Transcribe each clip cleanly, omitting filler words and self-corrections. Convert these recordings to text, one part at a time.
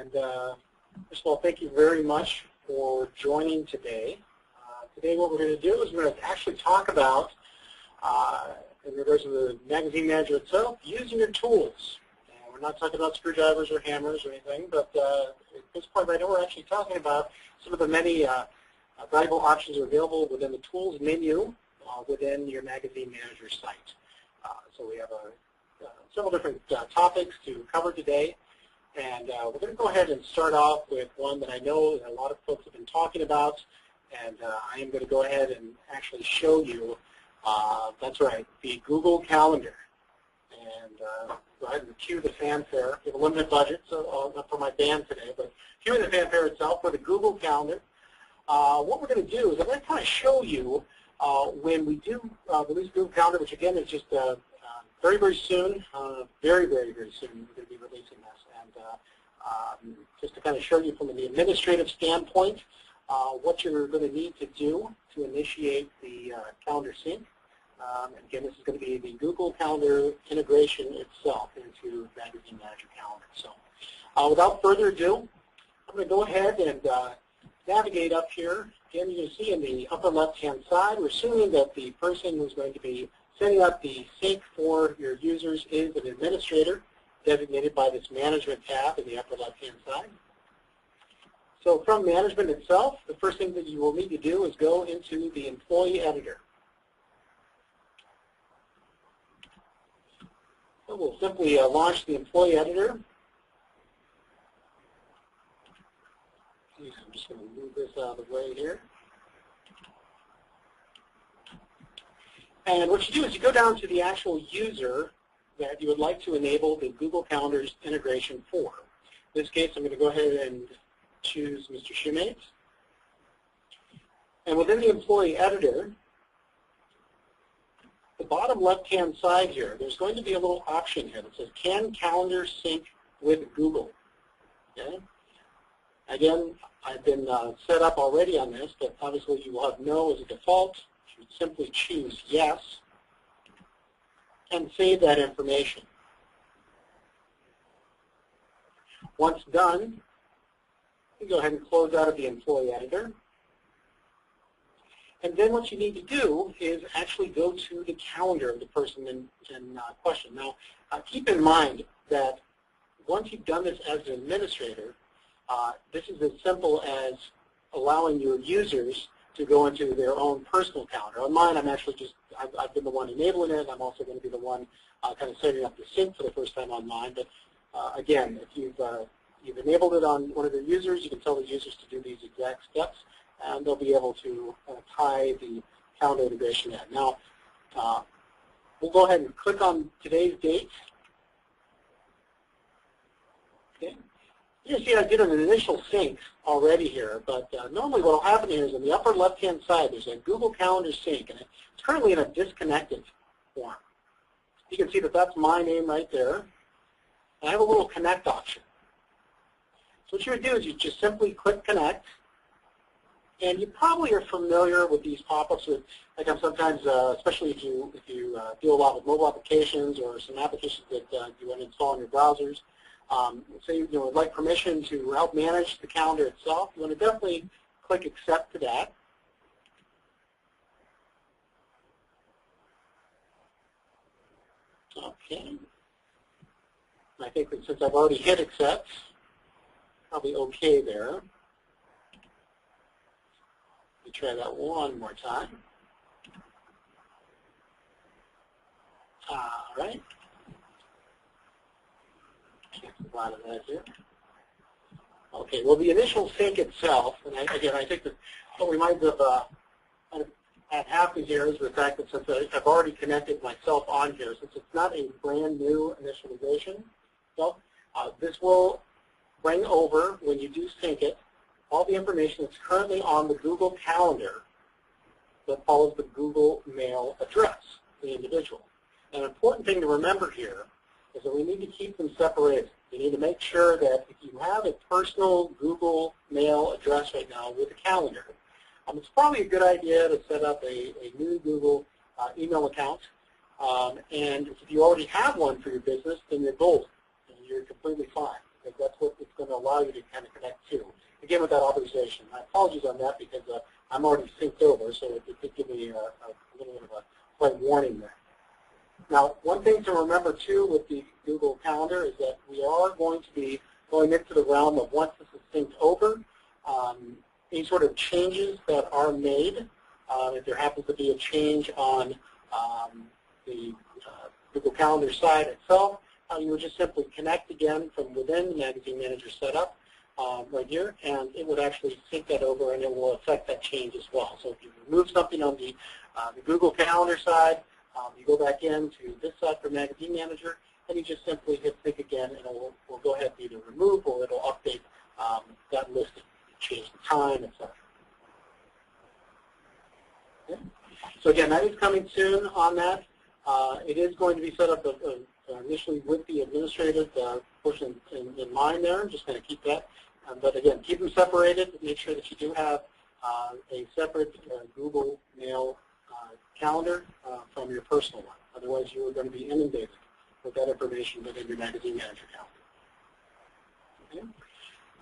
And first of all, thank you very much for joining today. Today what we're going to do is we're going to actually talk about, in regards to the Magazine Manager itself, using your tools. And we're not talking about screwdrivers or hammers or anything, but at this point right now we're actually talking about some of the many valuable options are available within the tools menu within your Magazine Manager site. So we have several different topics to cover today. And we're going to go ahead and start off with one that I know that a lot of folks have been talking about, and I am going to go ahead and actually show you, that's right, the Google Calendar. And go ahead and cue the fanfare. We have a limited budget, so not for my band today, but cueing the fanfare itself for the Google Calendar. What we're going to do is I'm going to kind of show you when we do release Google Calendar, which again is just very, very soon, very, very, very soon we're going to be releasing this. And just to kind of show you from the administrative standpoint what you're going to need to do to initiate the calendar sync. And again, this is going to be the Google Calendar integration itself into Magazine Manager Calendar. So without further ado, I'm going to go ahead and navigate up here. Again, you can see in the upper left-hand side, we're assuming that the person who's going to be setting up the sync for your users is an administrator, designated by this Management tab in the upper left-hand side. So from Management itself, the first thing that you will need to do is go into the Employee Editor. So we'll simply launch the Employee Editor. I'm just going to move this out of the way here. And what you do is you go down to the actual user that you would like to enable the Google Calendar's integration for. In this case, I'm going to go ahead and choose Mr. Shoemate. And within the Employee Editor, the bottom left-hand side here, there's going to be a little option here that says, Can Calendar Sync with Google? Okay? Again, I've been set up already on this, but obviously you will have no as a default. You would simply choose Yes and save that information. Once done, you go ahead and close out of the Employee Editor. And then what you need to do is actually go to the calendar of the person in question. Now, keep in mind that once you've done this as an administrator, this is as simple as allowing your users to go into their own personal calendar. On mine, I'm actually just, I've been the one enabling it. I'm also going to be the one kind of setting up the sync for the first time on mine. But again, if you've enabled it on one of your users, you can tell the users to do these exact steps, and they'll be able to tie the calendar integration in. Now, we'll go ahead and click on today's date. Okay. You can see I did an initial sync already here, but normally what will happen here is in the upper left-hand side, there's a Google Calendar sync, and it's currently in a disconnected form. You can see that that's my name right there, and I have a little connect option. So what you would do is you just simply click connect, and you probably are familiar with these pop-ups. Like I'm sometimes, especially if you deal a lot with mobile applications or some applications that you want to install in your browsers. Say you would like permission to help manage the calendar itself. You want to definitely click accept to that. Okay. I think that since I've already hit accept, probably okay there. Let me try that one more time. All right. A lot of that here. Okay, well the initial sync itself, and again I think that what we might have had happen here is the fact that since I've already connected myself on here, since it's not a brand new initialization, so this will bring over, when you do sync it, all the information that's currently on the Google Calendar that follows the Google Mail address for the individual. An important thing to remember here is that we need to keep them separated. You need to make sure that if you have a personal Google Mail address right now with a calendar, it's probably a good idea to set up a new Google email account. And if you already have one for your business, then you're golden and you're completely fine. because that's what it's going to allow you to kind of connect to. Again, with that authorization. My apologies on that because I'm already synced over, so it did give me a little bit of a slight warning there. Now, one thing to remember, too, with the Google Calendar is that we are going to be going into the realm of once this is synced over, any sort of changes that are made, if there happens to be a change on the Google Calendar side itself, you would just simply connect again from within the Magazine Manager setup right here, and it would actually sync that over, and it will affect that change as well. So if you remove something on the Google Calendar side, you go back into this side for Magazine Manager, and you just simply hit sync again, and it will go ahead and either remove or it will update that list, change the time, etc. Okay. So again, that is coming soon on that. It is going to be set up initially with the administrative portion in mind there. Just going to keep that. But again, keep them separated. Make sure that you do have a separate Google Mail calendar from your personal one. Otherwise, you are going to be inundated with that information within your Magazine Manager calendar. Okay.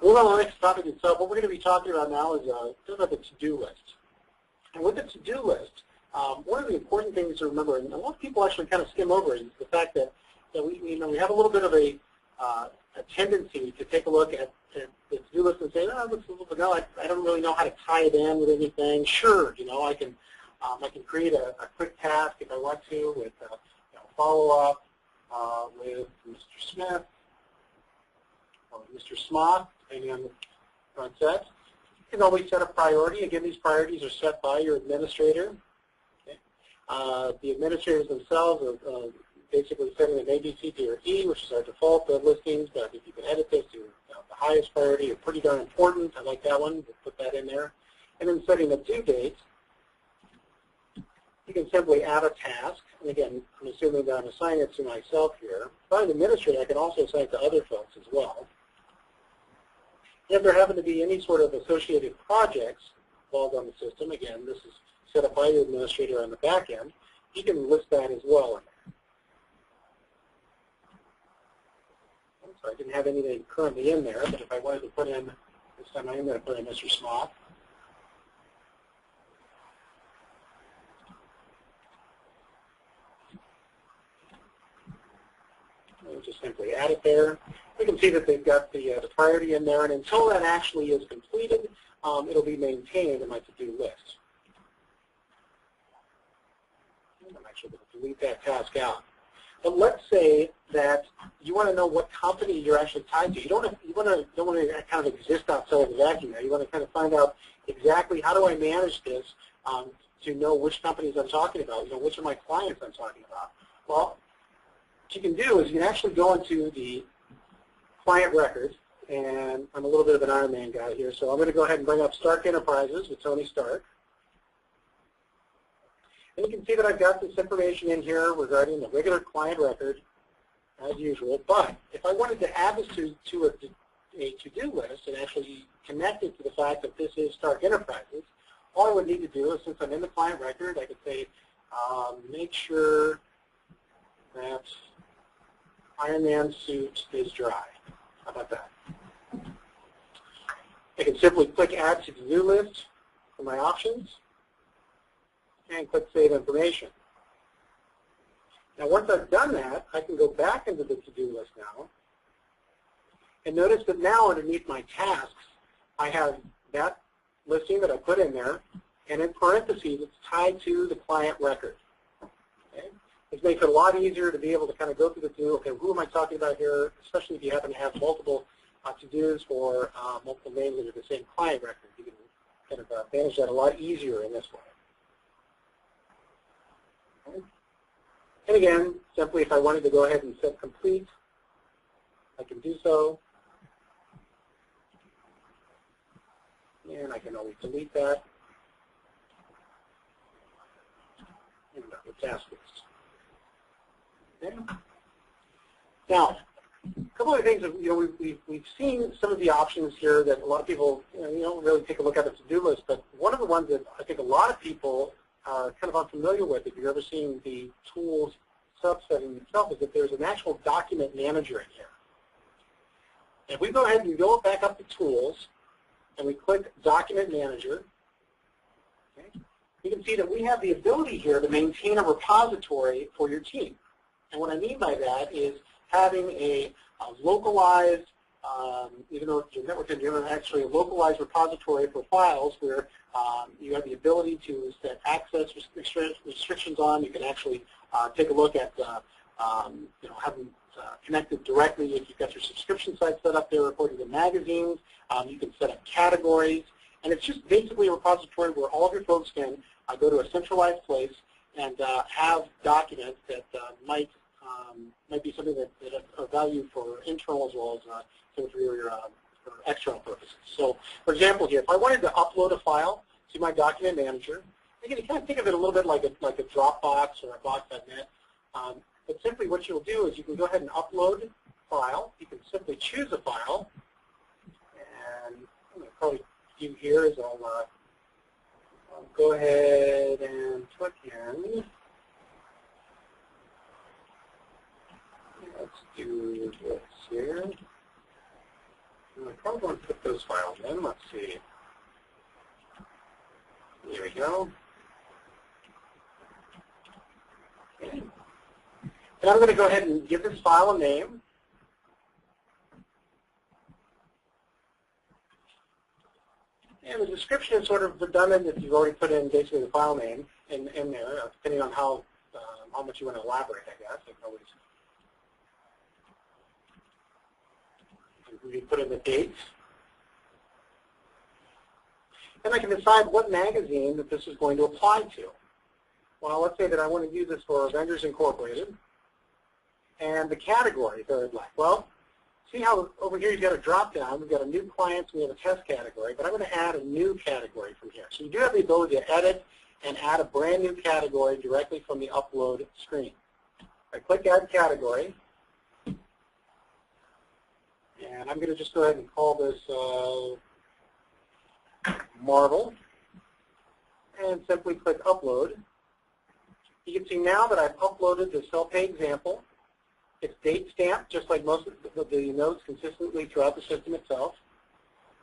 Moving on to the next topic itself, what we're going to be talking about now is about the to-do list. And with the to-do list, one of the important things to remember, and a lot of people actually kind of skim over, is the fact that we have a little bit of a tendency to take a look at the to-do list and say, oh, this is a little bit, no, I don't really know how to tie it in with anything. Sure, I can create a quick task if I want to with follow-up with Mr. Smith or Mr. Smoth, depending on the front set. You can always set a priority. Again, these priorities are set by your administrator. Okay. The administrators themselves are basically setting an A, B, C, D, or E, which is our default listings, but if you can edit this to the highest priority or pretty darn important, I like that one, we'll put that in there. And then setting the due date, you can simply add a task. And again, I'm assuming that I'm assigning it to myself here. If I'm an administrator, I can also assign it to other folks as well. If there happen to be any sort of associated projects involved on the system, again, this is set up by your administrator on the back end, you can list that as well in there. So I didn't have anything currently in there, but if I wanted to put in, this time I am going to put in Mr. Smoth. We'll just simply add it there. We can see that they've got the priority in there, and until that actually is completed, it'll be maintained in my to-do list. I'm actually going to delete that task out. But let's say that you want to know what company you're actually tied to. You don't want to kind of exist outside of the vacuum there. You want to kind of find out exactly how do I manage this to know which companies I'm talking about, which of my clients I'm talking about. Well, what you can do is you can actually go into the client record, and I'm a little bit of an Iron Man guy here, so I'm going to go ahead and bring up Stark Enterprises with Tony Stark. And you can see that I've got this information in here regarding the regular client record, as usual. But if I wanted to add this to a to-do list and actually connect it to the fact that this is Stark Enterprises, all I would need to do is, since I'm in the client record, I could say, make sure that Iron Man suit is dry. How about that? I can simply click Add to To-Do List for my options and click Save Information. Now once I've done that, I can go back into the to-do list now and notice that now underneath my tasks, I have that listing that I put in there, and in parentheses it's tied to the client record. Okay? This makes it a lot easier to be able to kind of go through the to-do, okay, who am I talking about here, especially if you happen to have multiple to-dos for multiple names under the same client record. You can kind of manage that a lot easier in this way. Okay. And again, simply if I wanted to go ahead and set complete, I can do so. And I can always delete that. And the task list. Okay. Now, a couple of things that we've seen some of the options here that a lot of people don't really take a look at the to-do list, but one of the ones that I think a lot of people are kind of unfamiliar with, if you've ever seen the tools subsetting itself, is that there's an actual document manager in here. If we go ahead and go back up to Tools, and we click Document Manager, okay, you can see that we have the ability here to maintain a repository for your team. And what I mean by that is having a localized, even though your network engineer is actually a localized repository for files where you have the ability to set access restrictions on. You can actually take a look at have them connected directly if you've got your subscription site set up there according to magazines. You can set up categories. And it's just basically a repository where all of your folks can go to a centralized place and have documents that might be something that are valued for internal as well as for your for external purposes. So, for example, here, if I wanted to upload a file to my document manager, you can kind of think of it a little bit like a Dropbox or a Box.net. But simply what you'll do is you can go ahead and upload a file. You can simply choose a file. And what I'll probably do here is I'll go ahead and click in. Let's do this here. I probably want to put those files in. Let's see. There we go. Okay. And I'm going to go ahead and give this file a name. And the description is sort of redundant if you've already put in basically the file name in there, depending on how much you want to elaborate, I guess. I can always we put in the dates. And I can decide what magazine that this is going to apply to. Well, let's say that I want to use this for Vendors Incorporated. And the category that I'd like. Well, see how over here you've got a drop-down. We've got a new clients, we have a test category, but I'm going to add a new category from here. So you do have the ability to edit and add a brand new category directly from the upload screen. I click Add Category. And I'm going to just go ahead and call this Marvel, and simply click Upload. You can see now that I've uploaded the self-pay example. It's date stamped, just like most of the notes consistently throughout the system itself.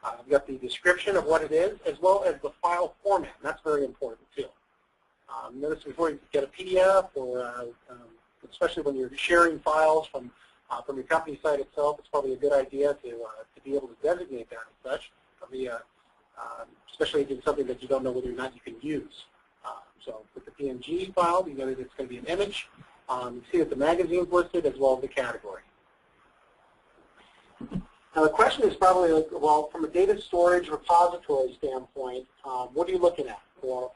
I've got the description of what it is, as well as the file format. And that's very important, too. Notice before you get a PDF, or especially when you're sharing files from your company site itself, it's probably a good idea to be able to designate that as such, especially if it's something that you don't know whether or not you can use. So with the PNG file, you know that it's going to be an image. You see that the magazine is listed as well as the category. Now the question is probably, well, from a data storage repository standpoint, what are you looking at for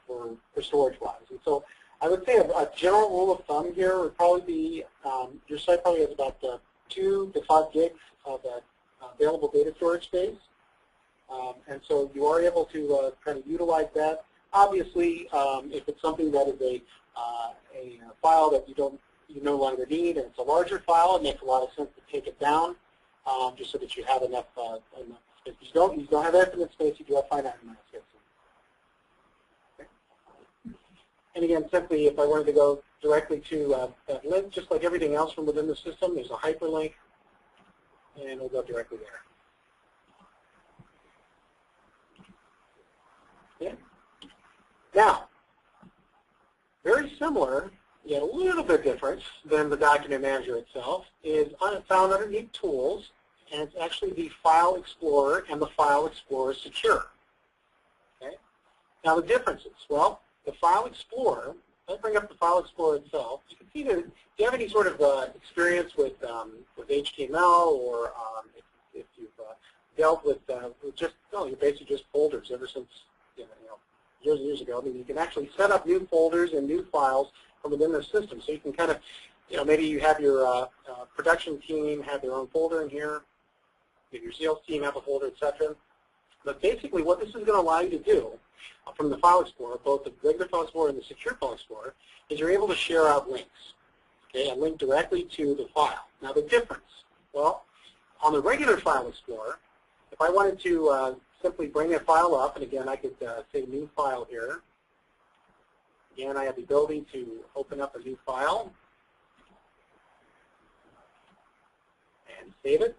storage-wise? And so I would say a general rule of thumb here would probably be your site probably has about 2 to 5 gigs of available data storage space. And so you are able to kind of utilize that. Obviously, if it's something that is a file that you no longer need, and it's a larger file, it makes a lot of sense to take it down, just so that you have enough space. You don't have infinite space, you do have finite amount of space. Okay. And again, simply if I wanted to go directly to that link, just like everything else from within the system, there's a hyperlink, and we'll go directly there. Okay. Now, very similar, yet a little bit different than the document manager itself, is found underneath Tools, and it's actually the File Explorer and the File Explorer Secure. Okay? Now the differences, well, the File Explorer, let's bring up the File Explorer itself. You can see that if you have any sort of experience with HTML, or if you've dealt with you're basically just folders ever since years and years ago. I mean, you can actually set up new folders and new files from within the system. So you can kind of, maybe you have your production team have their own folder in here, your sales team have a folder, etc. But basically what this is going to allow you to do from the File Explorer, both the regular File Explorer and the Secure File Explorer, is you're able to share out links, okay, and link directly to the file. Now the difference, well, on the regular File Explorer, if I wanted to simply bring a file up, and again I could say new file here. Again, I have the ability to open up a new file and save it.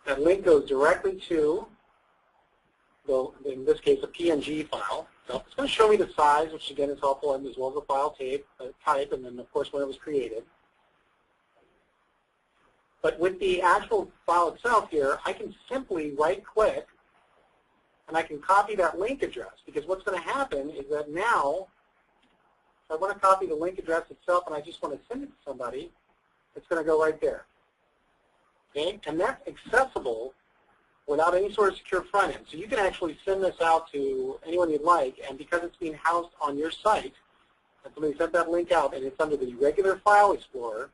That link goes directly to, in this case, a PNG file. So it's going to show me the size, which again is helpful, and as well as the file type, and then of course when it was created. But with the actual file itself here, I can simply right-click, and I can copy that link address. Because what's going to happen is that now, if I want to copy the link address itself and I just want to send it to somebody, it's going to go right there. Okay? And that's accessible without any sort of secure front end. So you can actually send this out to anyone you'd like, and because it's being housed on your site, and somebody sent that link out and it's under the regular File Explorer,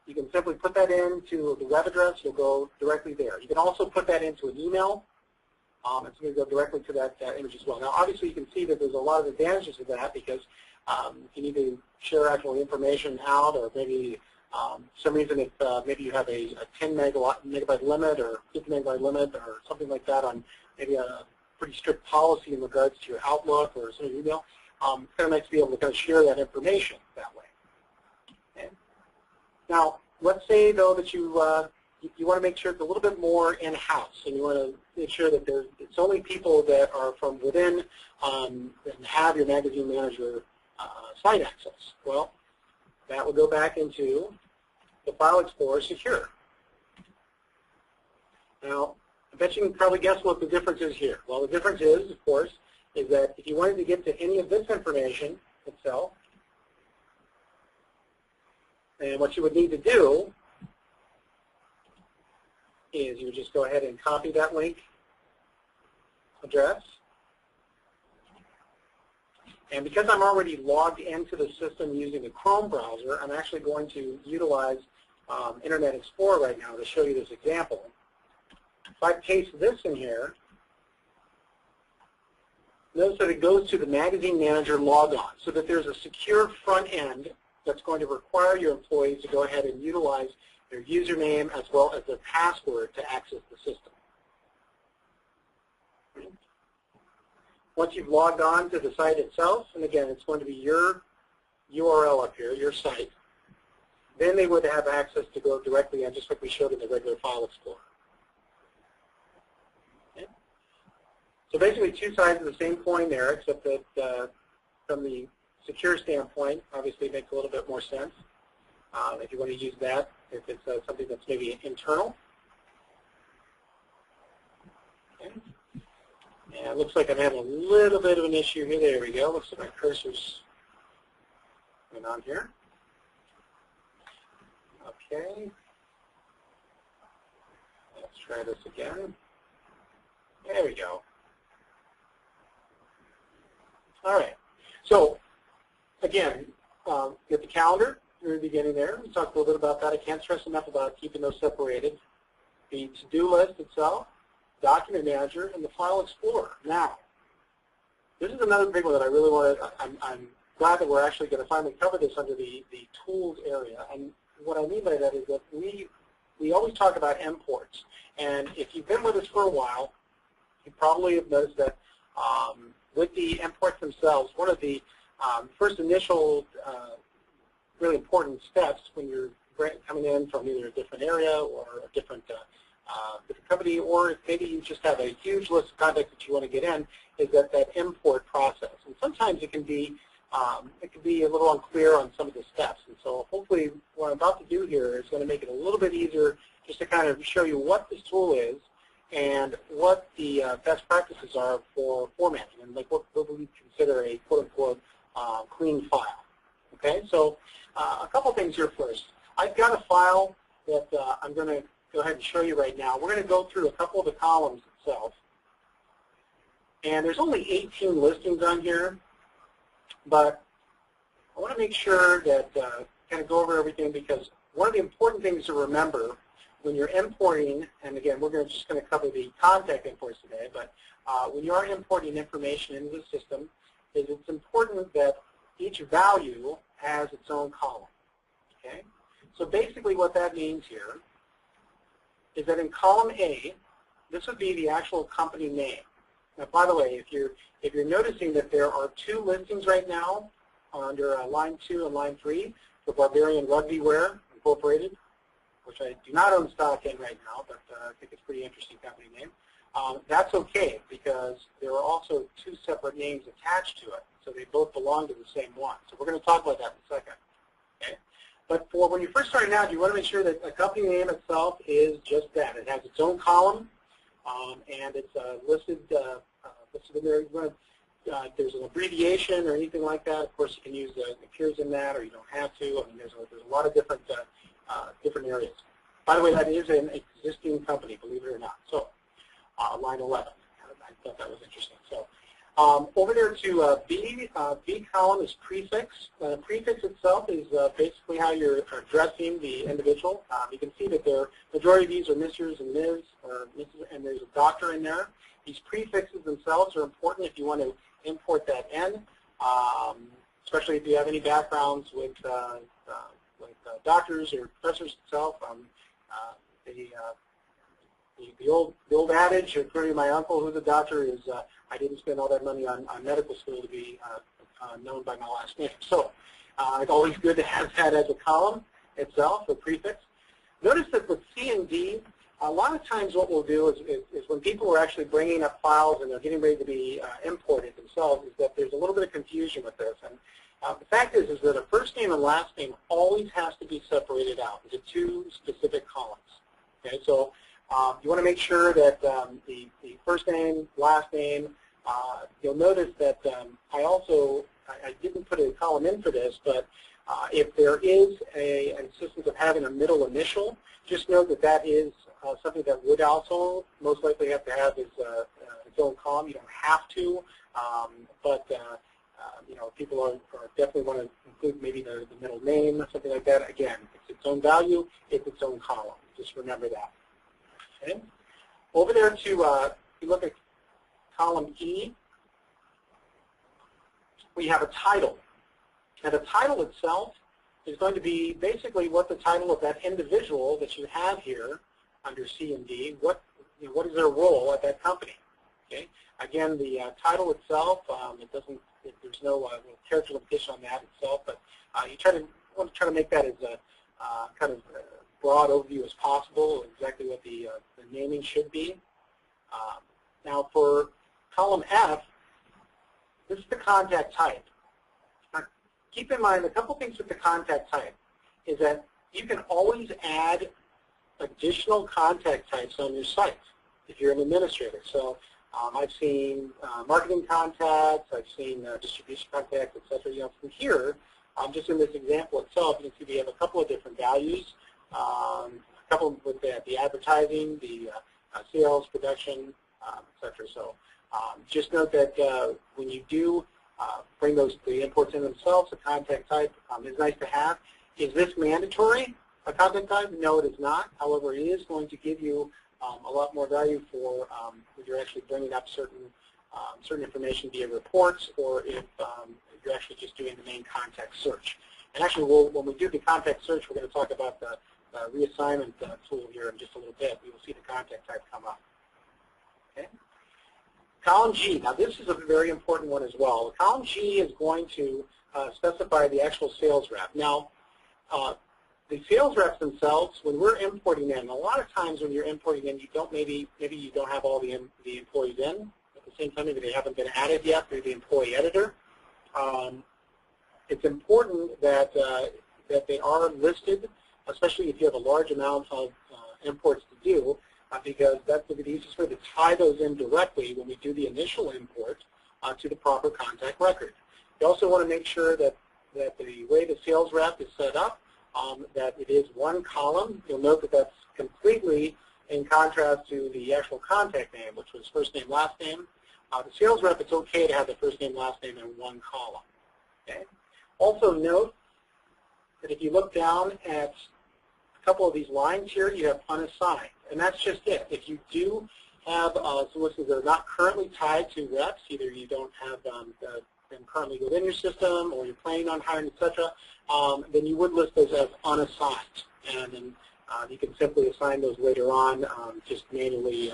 you can simply put that into the web address, you'll go directly there. You can also put that into an email, and it's going to go directly to that image as well. Now obviously you can see that there's a lot of advantages to that because if you need to share actual information out, or maybe some reason if maybe you have a 10 megabyte limit or 50 megabyte limit or something like that on maybe a pretty strict policy in regards to your Outlook or some of your email, it's kind of nice to be able to kind of share that information that way. Okay. Now, let's say though that you want to make sure it's a little bit more in-house, and you want to make sure that it's only people that are from within and have your Magazine Manager site access. Well, that will go back into the File Explorer Secure. Now, I bet you can probably guess what the difference is here. Well, the difference is, of course, is that if you wanted to get to any of this information itself, and what you would need to do is you would just go ahead and copy that link address. And because I'm already logged into the system using the Chrome browser, I'm actually going to utilize Internet Explorer right now to show you this example. If I paste this in here, notice that it goes to the Magazine Manager logon, so that there's a secure front end that's going to require your employees to go ahead and utilize their username as well as their password to access the system. Once you've logged on to the site itself, and again, it's going to be your URL up here, your site, then they would have access to go directly in, just like we showed in the regular File Explorer. Okay. So basically two sides of the same coin there, except that from the secure standpoint, obviously it makes a little bit more sense if you want to use that, if it's something that's maybe internal. Okay. And it looks like I'm having a little bit of an issue here. There we go. Looks like my cursor's going on here. Okay. Let's try this again. There we go. All right. So, again, get the calendar near the beginning there. We talked a little bit about that. I can't stress enough about keeping those separated. The to-do list itself, Document Manager, and the File Explorer. Now, this is another big one that I really want to, I'm glad that we're actually going to finally cover this under the tools area. And what I mean by that is that we always talk about imports. And if you've been with us for a while, you probably have noticed that with the imports themselves, one of the first initial really important steps when you're coming in from either a different area or a different company, or if maybe you just have a huge list of contacts that you want to get in, is that import process. And sometimes it can be a little unclear on some of the steps. And so hopefully what I'm about to do here is going to make it a little bit easier just to kind of show you what this tool is and what the best practices are for formatting and like what we consider a quote-unquote clean file. Okay, so a couple things here first. I've got a file that I'm going to go ahead and show you right now. We're going to go through a couple of the columns itself. And there's only 18 listings on here, but I want to make sure that kind of go over everything, because one of the important things to remember when you're importing, and again, we're just going to cover the contact imports today, but when you are importing information into the system, is it's important that each value has its own column. Okay? So basically what that means here is that in column A, this would be the actual company name. Now, by the way, if you're noticing that there are two listings right now under line 2 and line 3 for Barbarian Rugby Wear Incorporated, which I do not own stock in right now, but I think it's a pretty interesting company name, that's okay because there are also two separate names attached to it, so they both belong to the same one. So we're going to talk about that in a second. Okay? But for when you're first starting out, you want to make sure that a company name itself is just that. It has its own column, and it's listed in there. You want to, there's an abbreviation or anything like that. Of course, you can use it appears in that, or you don't have to. I mean, there's a lot of different areas. By the way, that is an existing company, believe it or not. So, line 11. I thought that was interesting. So, over there to B, B column is prefix. The prefix itself is basically how you're addressing the individual. You can see that the majority of these are Mrs. and Ms. or Mrs. and there's a doctor in there. These prefixes themselves are important if you want to import that in, especially if you have any backgrounds with doctors or professors itself. The old adage, according to my uncle who's a doctor, is I didn't spend all that money on medical school to be known by my last name. So it's always good to have that as a column itself, a prefix. Notice that with C and D, a lot of times what we'll do is when people are actually bringing up files and they're getting ready to be imported themselves, is that there's a little bit of confusion with this. And the fact is that a first name and last name always has to be separated out into two specific columns. Okay, so you want to make sure that the first name, last name, you'll notice that I didn't put a column in for this, but if there is an insistence of having a middle initial, just note that that is something that would also most likely have to have its own column. You don't have to, but you know, people are definitely want to include maybe the middle name, something like that. Again, it's its own value, it's its own column. Just remember that. Okay. Over there to, you look at column E, we have a title. And the title itself is going to be basically what the title of that individual that you have here under C and D, what is their role at that company. Okay. Again, the title itself, there's no character limitation on that itself, but you want to try to make that as a kind of broad overview as possible, exactly what the naming should be. Now for column F, this is the contact type. Now, keep in mind a couple things with the contact type is that you can always add additional contact types on your site if you're an administrator. So I've seen marketing contacts, I've seen distribution contacts, etc. You know, from here, just in this example itself, you can see we have a couple of different values. A couple with the advertising, the sales, production, etc. So just note that when you do bring the imports in themselves, the contact type is nice to have. Is this mandatory, a contact type? No, it is not. However, it is going to give you a lot more value for when you're actually bringing up certain information via reports, or if you're actually just doing the main contact search. And actually, when we do the contact search, we're going to talk about the reassignment tool here in just a little bit. We will see the contact type come up. Okay. Column G. Now, this is a very important one as well. Column G is going to specify the actual sales rep. Now, the sales reps themselves, when we're importing in, a lot of times when you're importing in, you don't maybe you don't have all the employees in at the same time. Maybe they haven't been added yet through the employee editor. It's important that that they are listed, especially if you have a large amount of imports to do, because that's the easiest way to tie those in directly when we do the initial import to the proper contact record. You also want to make sure that the way the sales rep is set up, that it is one column. You'll note that that's completely in contrast to the actual contact name, which was first name, last name. The sales rep, it's okay to have the first name, last name in one column. Okay. Also note that if you look down at a couple of these lines here, you have unassigned, and that's just it. If you do have solicitors that are not currently tied to reps, either you don't have them currently within your system, or you're planning on hiring, etc., then you would list those as unassigned, and then you can simply assign those later on, just manually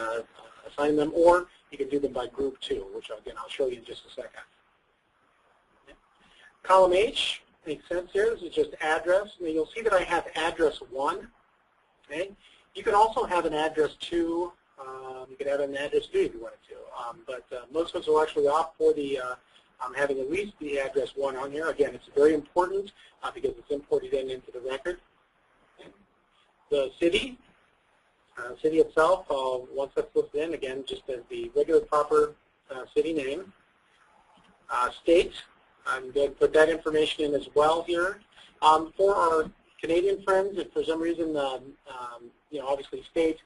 assign them, or you can do them by group too, which again I'll show you in just a second. Okay. Column H makes sense here. This is just address. Now you'll see that I have address 1, Okay? You can also have an address 2. You could have an address 3 if you wanted to. But most of us will actually opt for the having at least the address 1 on here. Again, it's very important because it's imported into the record. Okay. The city. City itself, once that's listed in, again, just as the regular proper city name. State, I'm going to put that information in as well here. For our Canadian friends, if for some reason, you know, obviously state,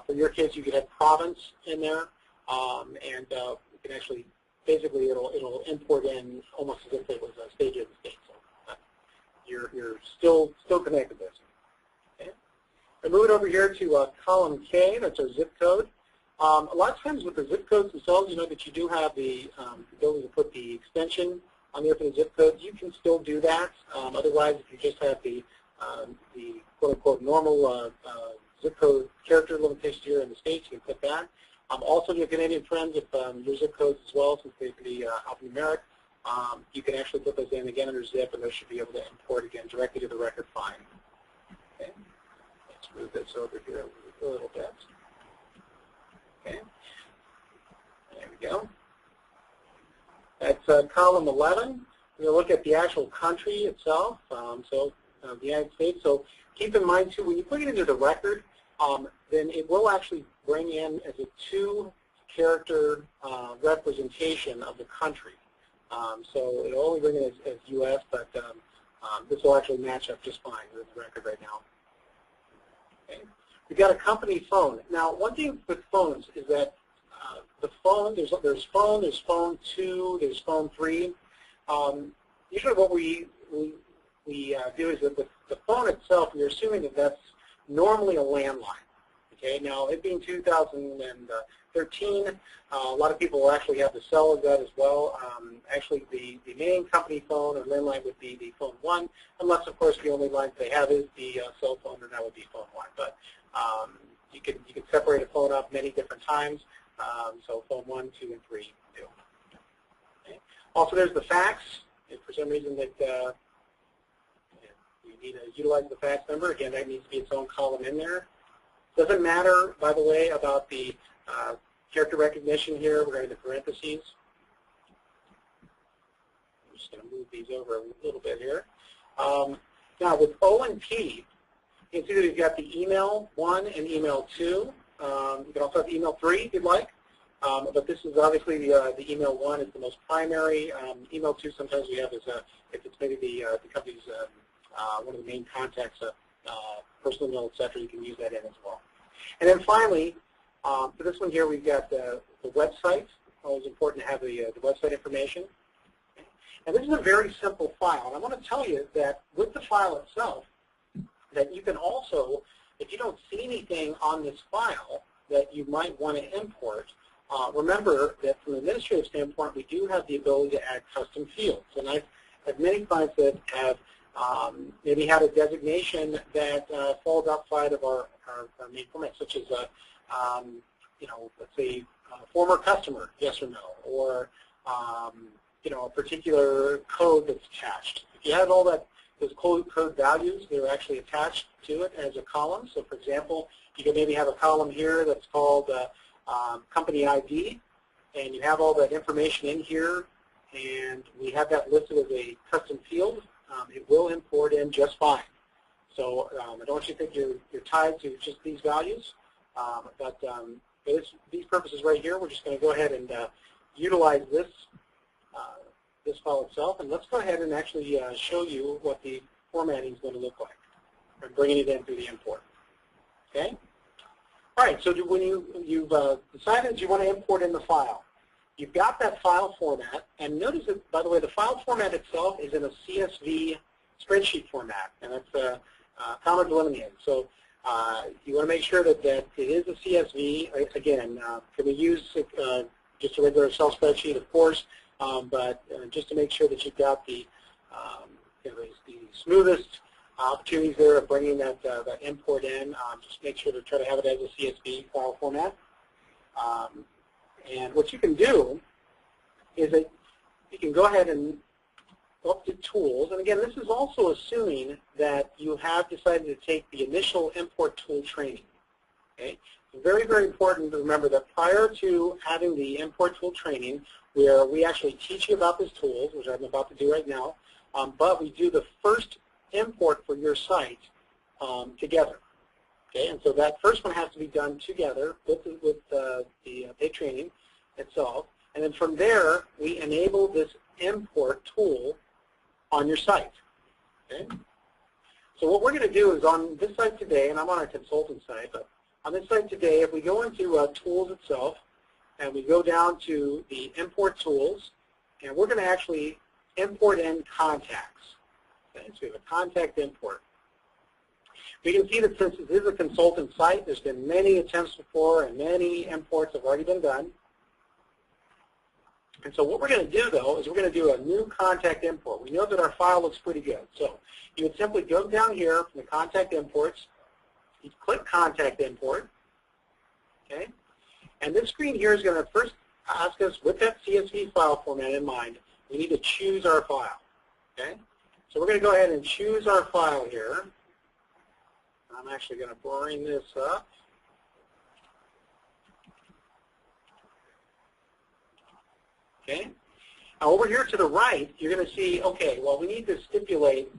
for your case, you could have province in there, and you can actually, basically, it'll import in almost as if it was a state of the state. So you're still connected with this. I move it over here to column K, that's our zip code. A lot of times with the zip codes themselves, you know that you do have the ability to put the extension on there for the zip code. You can still do that. Otherwise, if you just have the quote-unquote normal zip code character limitations here in the States, you can put that. Also, your Canadian friends, if your zip codes as well, since they can be alphanumeric, you can actually put those in again under zip, and those should be able to import again directly to the record fine. Okay. Move this over here a little bit. Okay, there we go. That's column 11. We're going to look at the actual country itself, the United States. So keep in mind, too, when you put it into the record, then it will actually bring in as a 2-character representation of the country. So it'll only bring it as U.S., but this will actually match up just fine with the record right now. Okay. We've got a company phone. Now, one thing with phones is that the phone, there's phone 2, there's phone 3. Usually what we do is that with the phone itself, we're assuming that that's normally a landline. Okay. Now, it being 2013, a lot of people will actually have the cell as that as well. Actually, the main company phone or landline would be the phone 1, unless, of course, the only line they have is the cell phone, and that would be phone 1. But you can separate a phone up many different times. So phone 1, 2, and 3 do. Okay. Also, there's the fax. If for some reason that you need to utilize the fax number, again, that needs to be its own column in there. Doesn't matter, by the way, about the character recognition here regarding the parentheses. I'm just going to move these over a little bit here. Now, with O and P, you can see that we've got the email 1 and email 2. You can also have email 3 if you'd like. But this is obviously the email 1 is the most primary. Email 2 sometimes we have as if it's maybe the company's one of the main contacts, personal email, etc. You can use that in as well. And then finally, for this one here, we've got the website. Always important to have the website information. And this is a very simple file. And I want to tell you that with the file itself, that you can also, if you don't see anything on this file that you might want to import, remember that from an administrative standpoint, we do have the ability to add custom fields. And I've had many clients that have maybe had a designation that falls outside of our main format, such as you know, let's say former customer, yes or no, or you know, a particular code that's attached. If you have all that, those code values, they're actually attached to it as a column. So, for example, you can maybe have a column here that's called company ID, and you have all that information in here, and we have that listed as a custom field. It will import in just fine. So I don't want you to think you're tied to just these values, but for these purposes right here, we're just going to go ahead and utilize this file itself, and let's go ahead and actually show you what the formatting is going to look like. We're bringing it in through the import. Okay. All right. So when you've decided that you want to import in the file, you've got that file format, and notice that, by the way, the file format itself is in a CSV spreadsheet format, and that's comma delimited. So you want to make sure that it is a CSV. Again, can we use just a regular Excel spreadsheet, of course, but just to make sure that you've got the smoothest opportunities there of bringing that import in, just make sure to try to have it as a CSV file format. And what you can do is that you can go ahead and up to Tools. And again, this is also assuming that you have decided to take the initial import tool training. Okay? It's very, very important to remember that prior to having the import tool training, where we actually teach you about these tools, which I'm about to do right now, but we do the first import for your site together. Okay, and so that first one has to be done together with the paid training itself. And then from there, we enable this import tool on your site. Okay? So what we're going to do is on this site today, and I'm on a consultant site, but on this site today, if we go into Tools itself, and we go down to the Import Tools, and we're going to actually import in contacts. Okay? So we have a contact import. We can see that since this is a consultant site, there's been many attempts before, and many imports have already been done. And so what we're going to do, though, is we're going to do a new contact import. We know that our file looks pretty good. So you would simply go down here from the contact imports, you click contact import, okay? And this screen here is going to first ask us, with that CSV file format in mind, we need to choose our file, okay? So we're going to go ahead and choose our file here. I'm actually going to bring this up. Okay. Now over here to the right, you're going to see, okay, well, we need to stipulate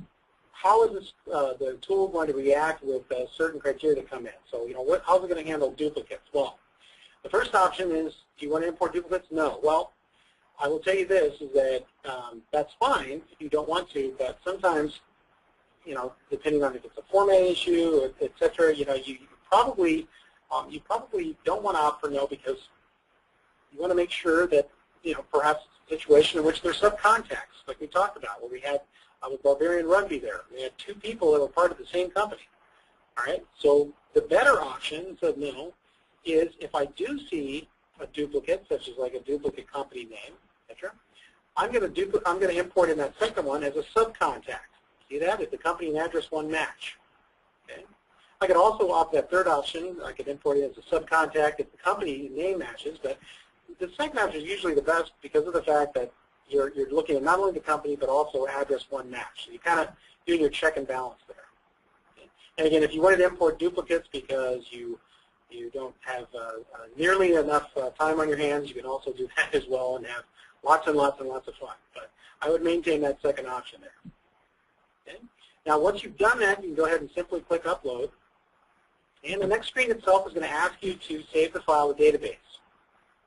how is this, the tool going to react with certain criteria that come in. So, you know, how's it going to handle duplicates? Well, the first option is, do you want to import duplicates? No. Well, I will tell you this, is that that's fine if you don't want to, but sometimes, you know, depending on if it's a format issue, or et cetera, you know, you probably don't want to opt for no, because you want to make sure that, you know, perhaps a situation in which there's subcontacts, like we talked about, where we had with Barbarian Rugby there. We had two people that were part of the same company. All right, so the better option, instead of no, is if I do see a duplicate, such as like a duplicate company name, etc., I'm going to import in that second one as a subcontact. See that? If the company and address one match. Okay. I could also opt that third option. I could import it as a subcontact if the company name matches, but the second option is usually the best because of the fact that you're looking at not only the company but also address one match. So you kind of doing your check and balance there. Okay. And again, if you wanted to import duplicates because you don't have nearly enough time on your hands, you can also do that as well and have lots and lots and lots of fun. But I would maintain that second option there. Okay. Now, once you've done that, you can go ahead and simply click Upload. And the next screen itself is going to ask you to save the file to database.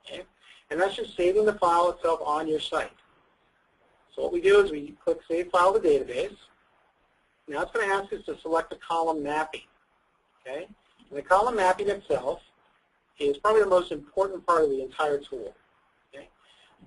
Okay. And that's just saving the file itself on your site. So what we do is we click Save File to Database. Now it's going to ask us to select the column mapping. Okay. And the column mapping itself is probably the most important part of the entire tool. Okay.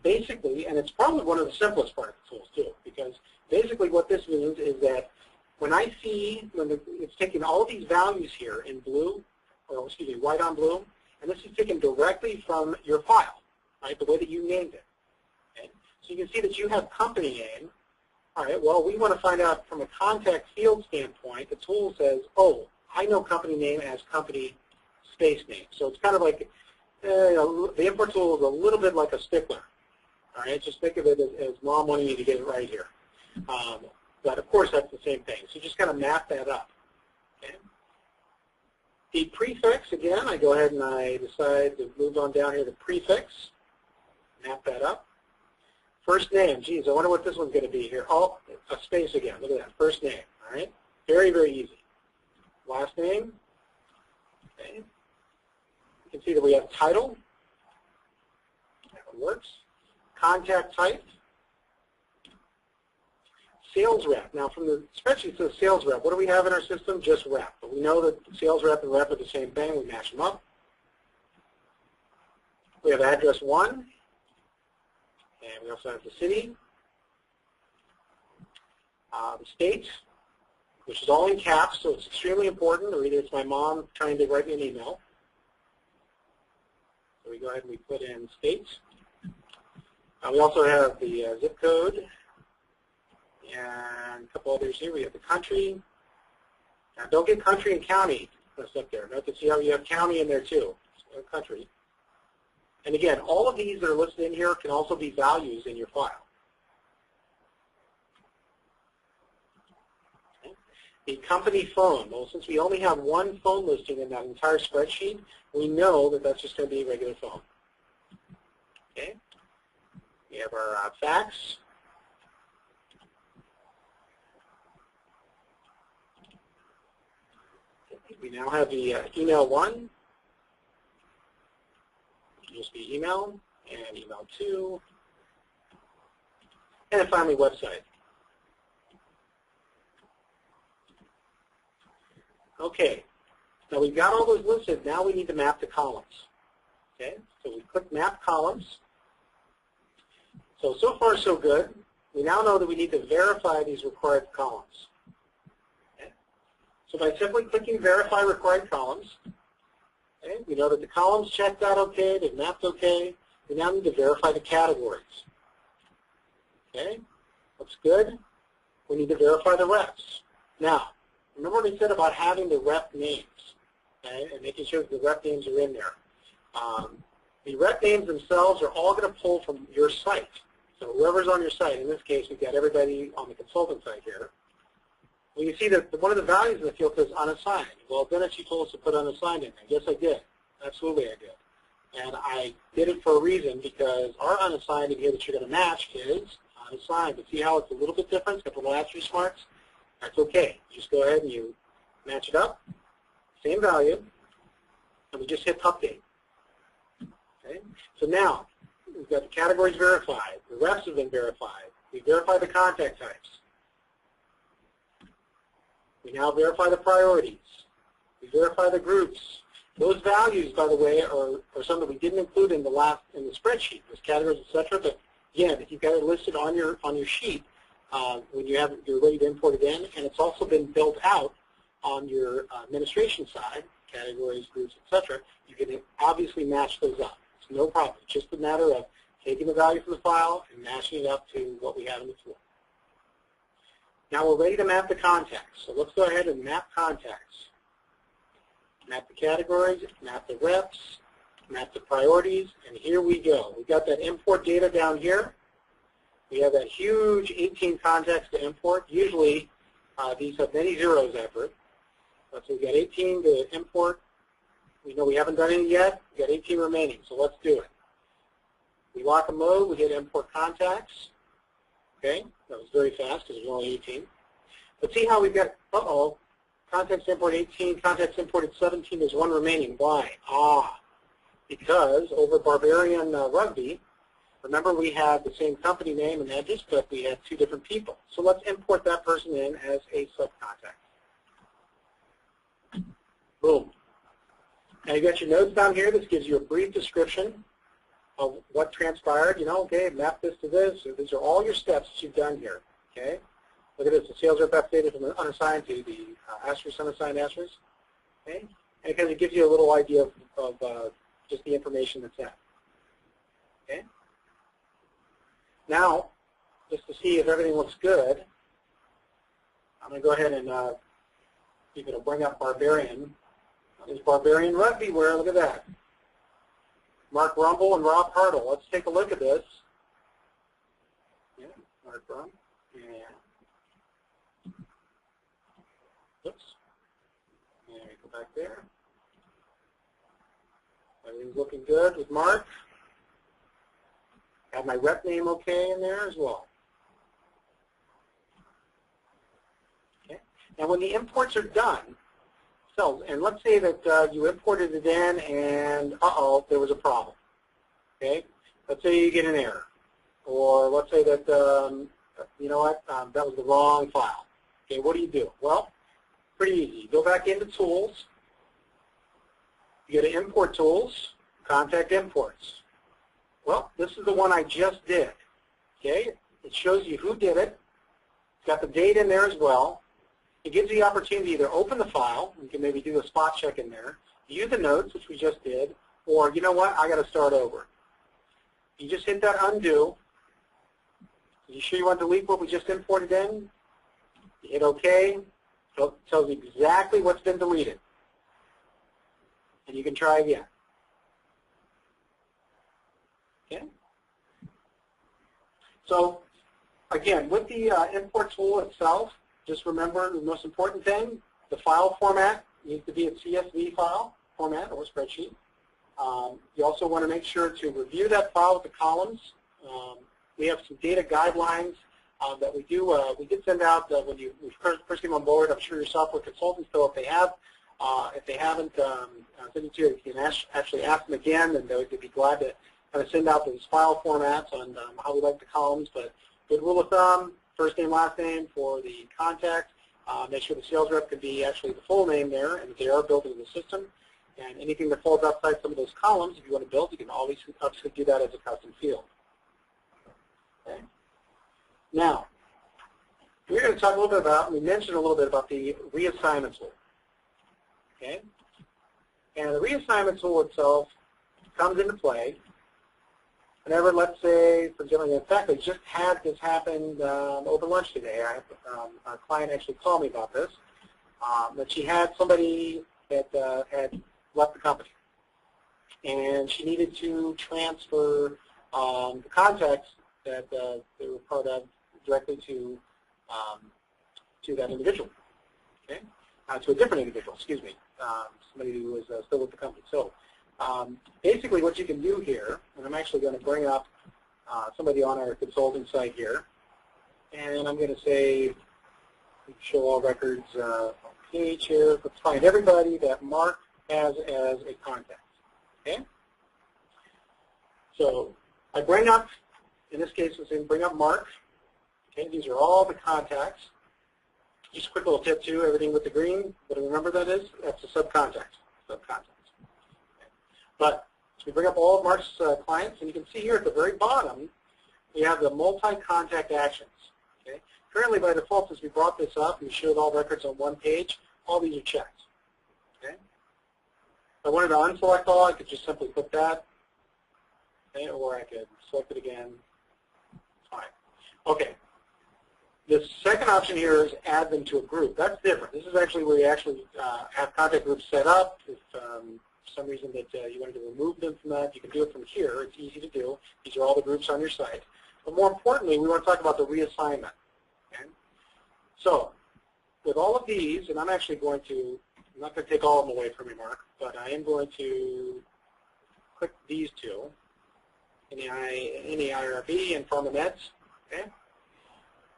Basically, and it's probably one of the simplest parts of the tools too, because basically what this means is that when I see, it's taking all of these values here in blue, or excuse me, white on blue, and this is taken directly from your file, right, the way that you named it. Okay? So you can see that you have company name. All right, well, we want to find out from a contact field standpoint, the tool says, oh, I know company name as company space name. So it's kind of like, the import tool is a little bit like a stickler. All right, just think of it as mom wanting you to get it right here. But of course, that's the same thing. So just kind of map that up. Okay? The prefix, again, I go ahead and I decide to move on down here to prefix, map that up. First name, geez, I wonder what this one's going to be here. Oh, a space again. Look at that, first name. All right, very, very easy. Last name. Okay. You can see that we have title. That one works. Contact type. Sales rep. Now, from the spreadsheet it says sales rep. What do we have in our system? Just rep. But we know that sales rep and rep are the same thing. We match them up. We have address 1. And we also have the city. The state, which is all in caps, so it's extremely important. Or either it's my mom trying to write me an email. So we go ahead and we put in states. We also have the zip code. And a couple others here. We have the country. Now, don't get country and county messed up there. Note to see how you have county in there too. So country. And again, all of these that are listed in here can also be values in your file. the company phone. Well, since we only have one phone listing in that entire spreadsheet, we know that that's just going to be a regular phone. Okay. We have our fax. We now have the email 1. Just be email, and email 2, and then finally website. Okay, now we've got all those listed. Now we need to map the columns. Okay, so we click Map Columns. So far so good. We now know that we need to verify these required columns. Okay. So by simply clicking Verify Required Columns, okay, we know that the columns checked out okay, they've mapped okay. We now need to verify the categories. Okay, looks good. We need to verify the reps. Now, remember what I said about having the rep names, okay, and making sure that the rep names are in there. The rep names themselves are all going to pull from your site. So whoever's on your site, in this case, we've got everybody on the consultant site here. Well, you see that one of the values in the field says unassigned. Well, then she told us to put unassigned in there. Yes, I did. Absolutely, I did. And I did it for a reason because our unassigned in here that you're going to match is unassigned. But see how it's a little bit different? It's got little asterisk marks. That's okay. You just go ahead and you match it up. Same value. And we just hit update. Okay? So now, we've got the categories verified. The reps have been verified. We verify the contact types. We now verify the priorities. We verify the groups. Those values, by the way, are some that we didn't include in the spreadsheet. Those categories, etc. But again, if you've got it listed on your sheet when you're ready to import it in, and it's also been built out on your administration side, categories, groups, etc. You can obviously match those up. It's no problem. It's just a matter of taking the value from the file and matching it up to what we have in the tool. Now we're ready to map the contacts. So let's go ahead and map contacts. Map the categories, map the reps, map the priorities, and here we go. We've got that import data down here. We have that huge 18 contacts to import. Usually these have many zeros after it. So we've got 18 to import. We know we haven't done any yet. We've got 18 remaining, so let's do it. We lock a mode, we hit import contacts. Okay, that was very fast because there's only 18. But see how we've got, contacts import 18, contacts imported 17, there's one remaining. Why? Because over Barbarian Rugby, remember we had the same company name and address, but we had two different people. So let's import that person in as a subcontact. Boom. Now you've got your notes down here. This gives you a brief description of what transpired. Okay, map this to this. So these are all your steps that you've done here. Okay. Look at this. The sales rep updated from the unassigned to the asterisk, unassigned asterisk. Okay. And it gives you a little idea of just the information that's in. Okay. Now, just to see if everything looks good, I'm going to go ahead and see if it'll bring up Barbarian. There's Barbarian Rugby wear. Look at that. Mark Rumble and Rob Hartle. Let's take a look at this. Yeah, Mark Rumble. Yeah. Oops. And we go back there. Everything's looking good with Mark. Have my rep name okay in there as well. Okay. Now when the imports are done, and let's say that you imported it in and, there was a problem. Okay? Let's say you get an error. Or let's say that, that was the wrong file. Okay, what do you do? Well, pretty easy. You go back into Tools. You go to Import Tools, Contact Imports. Well, this is the one I just did. Okay? It shows you who did it. It's got the date in there as well. It gives you the opportunity to either open the file, you can maybe do a spot check in there, view the notes, which we just did, or you know what, I got to start over. You just hit that undo. You sure you want to delete what we just imported in? You hit OK. It tells you exactly what's been deleted. And you can try again. Okay? So, again, with the import tool itself, just remember the most important thing, the file format needs to be a CSV file format or spreadsheet. You also want to make sure to review that file with the columns. We have some data guidelines that we do. We did send out when you first came on board. I'm sure your software consultants, though, if they haven't sent it to you, you can actually ask them again, and they'd be glad to kind of send out those file formats on how we like the columns. But good rule of thumb: first name, last name for the contact. Make sure the sales rep can be actually the full name there, and that they are built into the system. And anything that falls outside some of those columns, if you want to build, you can always obviously do that as a custom field. Okay. Now, we're going to talk a little bit about, we mentioned a little bit about the reassignment tool. Okay. And the reassignment tool itself comes into play whenever, let's say, for example, in fact, I just had this happen over lunch today. A client actually called me about this, that she had somebody that had left the company, and she needed to transfer the contacts that they were part of directly to that individual, okay, to a different individual, excuse me, somebody who was still with the company. So basically what you can do here, and I'm actually going to bring up somebody on our consulting site here, and I'm going to say show all records page here. Let's find everybody that Mark has as a contact. Okay? So I bring up, in this case, let's say bring up Mark. Okay, these are all the contacts. Just a quick little tip too, everything with the green, what do you remember that is? That's a subcontact. Okay. But so we bring up all of Mark's clients, and you can see here at the very bottom, we have the multi-contact actions. Okay? Currently, by default, since we brought this up, we showed all records on one page. All these are checked. Okay? If I wanted to unselect all, I could just simply put that, okay, or I could select it again. Fine. Okay. The second option here is add them to a group. That's different. This is actually where you actually have contact groups set up. If for some reason that you wanted to remove them from that, you can do it from here. It's easy to do. These are all the groups on your site. But more importantly, we want to talk about the reassignment. Okay? So with all of these, and I'm actually going to, I'm not going to take all of them away from you, Mark, but I am going to click these two, NEIRB and PharmaMeds. Okay?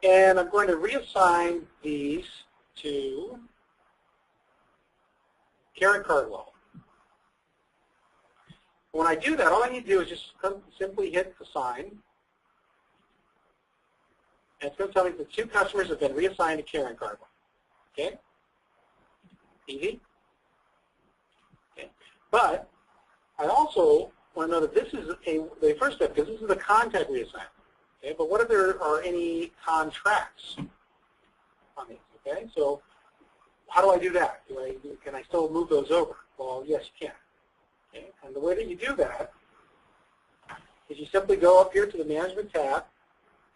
And I'm going to reassign these to Karen Cardwell. When I do that, all I need to do is just simply hit assign. And it's going to tell me that 2 customers have been reassigned to Karen Cardwell. Okay? Easy. Okay. But I also want to know that this is the first step, because this is the contact reassignment. Okay, but what if there are any contracts on these? Okay, so how do I do that? Can I still move those over? Well, yes, you can. Okay, and the way that you do that is you simply go up here to the Management tab.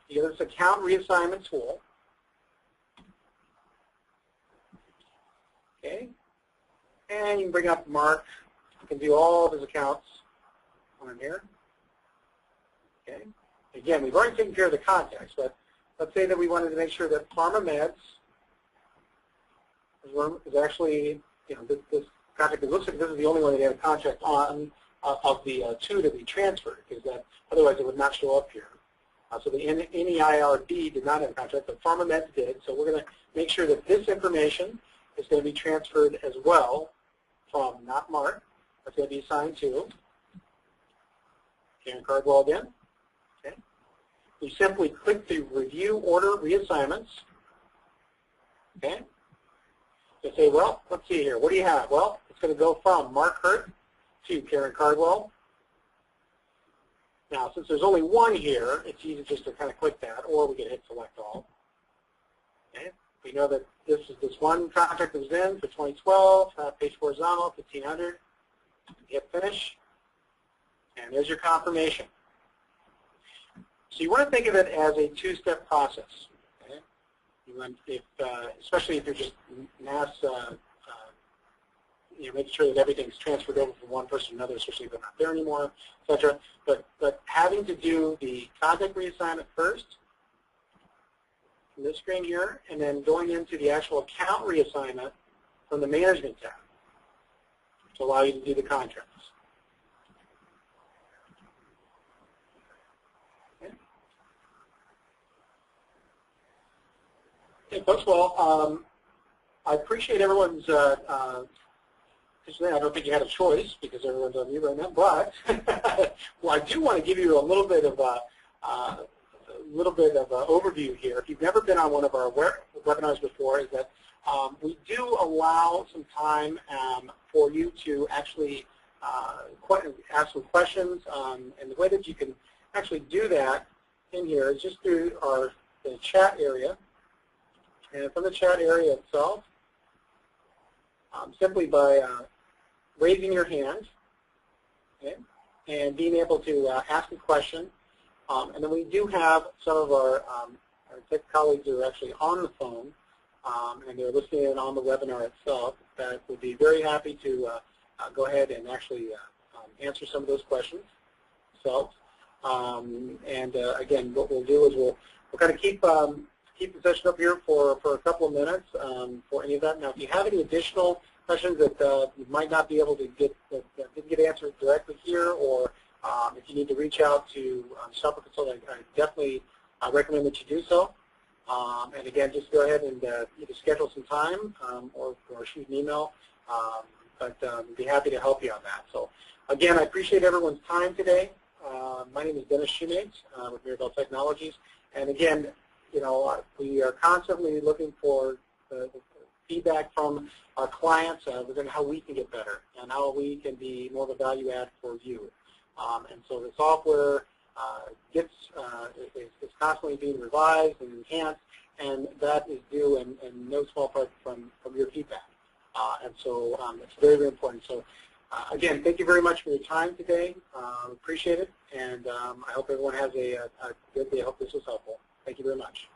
You get this Account Reassignment tool. Okay, and you can bring up Mark. You can view all of his accounts on here. Okay. Again, we've already taken care of the contacts, but let's say that we wanted to make sure that PharmaMeds is actually, you know, this contract, it looks like this is the only one that they have a contract on of the 2 to be transferred, because that otherwise it would not show up here. So the NEIRB did not have a contract, but PharmaMeds did. So we're going to make sure that this information is going to be transferred as well from not Mark. That's going to be assigned to Karen Cardwell again. Okay. We simply click the Review Order Reassignments. Okay. So say, well, let's see here. What do you have? Well, it's going to go from Mark Hurt to Karen Cardwell. Now, since there's only one here, it's easy just to kind of click that, or we can hit Select All. Okay. We know that this is this one contract that was in for 2012, page horizontal, 1500. Hit Finish, and there's your confirmation. So you want to think of it as a 2-step process. Okay? You want, especially if you're just mass, making sure that everything's transferred over from one person to another, especially if they're not there anymore, etc. But having to do the contact reassignment first from this screen here, and then going into the actual account reassignment from the Management tab to allow you to do the contracts. Okay, folks, well, I appreciate everyone's, I don't think you had a choice because everyone's on mute right now, but well, I do want to give you a little bit of overview here. If you've never been on one of our webinars before, is that we do allow some time for you to actually ask some questions, and the way that you can actually do that in here is just through the chat area. And from the chat area itself, simply by raising your hand, okay, and being able to ask a question. And then we do have some of our tech colleagues who are actually on the phone, and they're listening in on the webinar itself, that would be very happy to go ahead and actually answer some of those questions. So, again, what we'll do is we'll kind of keep the session up here for a couple of minutes for any of that. Now, if you have any additional questions that you might not be able to that didn't get answered directly here, or if you need to reach out to Software Consultant, I definitely recommend that you do so. And again, just go ahead and either schedule some time or shoot an email, but we'd be happy to help you on that. So again, I appreciate everyone's time today. My name is Dennis Shoemates with Mirabel Technologies, and again, we are constantly looking for the feedback from our clients within how we can get better and how we can be more of a value add for you. And so the software is constantly being revised and enhanced, and that is due in no small part from your feedback. And so it's very, very important. So again, thank you very much for your time today. Appreciate it, and I hope everyone has a good day. I hope this was helpful. Thank you very much.